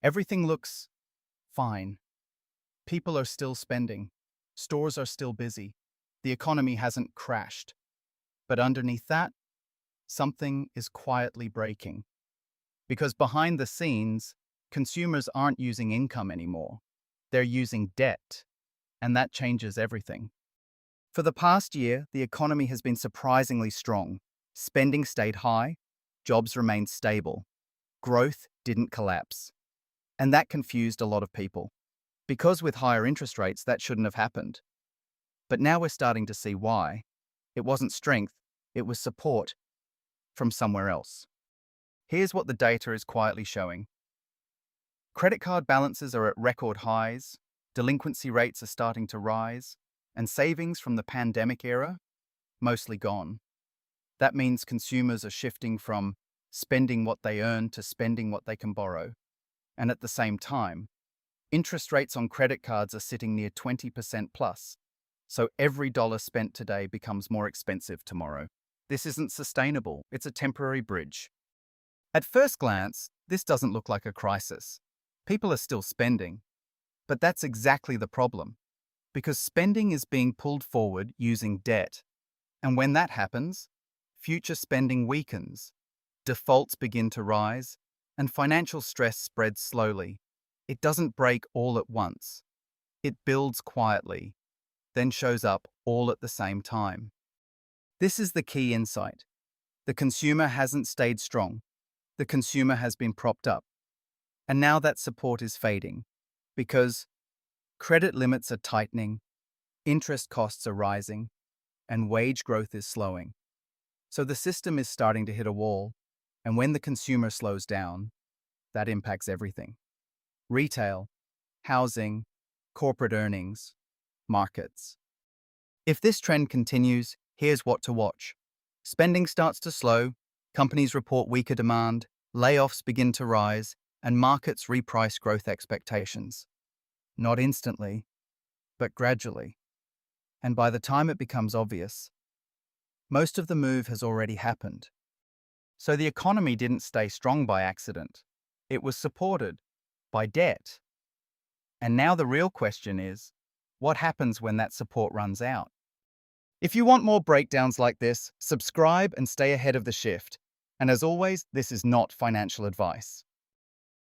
Everything looks fine. People are still spending. Stores are still busy. The economy hasn't crashed. But underneath that, something is quietly breaking. Because behind the scenes, consumers aren't using income anymore. They're using debt. And that changes everything. For the past year, the economy has been surprisingly strong. Spending stayed high, jobs remained stable, growth didn't collapse. And that confused a lot of people. Because with higher interest rates, that shouldn't have happened. But now we're starting to see why. It wasn't strength, it was support from somewhere else. Here's what the data is quietly showing. Credit card balances are at record highs, delinquency rates are starting to rise, and savings from the pandemic era mostly gone. That means consumers are shifting from spending what they earn to spending what they can borrow. And at the same time, interest rates on credit cards are sitting near 20% plus, so every dollar spent today becomes more expensive tomorrow. This isn't sustainable, it's a temporary bridge. At first glance, this doesn't look like a crisis. People are still spending. But that's exactly the problem, because spending is being pulled forward using debt. And when that happens, future spending weakens, defaults begin to rise, and financial stress spreads slowly. It doesn't break all at once. It builds quietly, then shows up all at the same time. This is the key insight. The consumer hasn't stayed strong. The consumer has been propped up. And now that support is fading, because credit limits are tightening, interest costs are rising, and wage growth is slowing. So the system is starting to hit a wall, and when the consumer slows down, that impacts everything. Retail, housing, corporate earnings, markets. If this trend continues, here's what to watch. Spending starts to slow, companies report weaker demand, layoffs begin to rise, and markets reprice growth expectations. Not instantly, but gradually. And by the time it becomes obvious, most of the move has already happened. So the economy didn't stay strong by accident. It was supported by debt. And now the real question is, what happens when that support runs out? If you want more breakdowns like this, subscribe and stay ahead of the shift. And as always, this is not financial advice.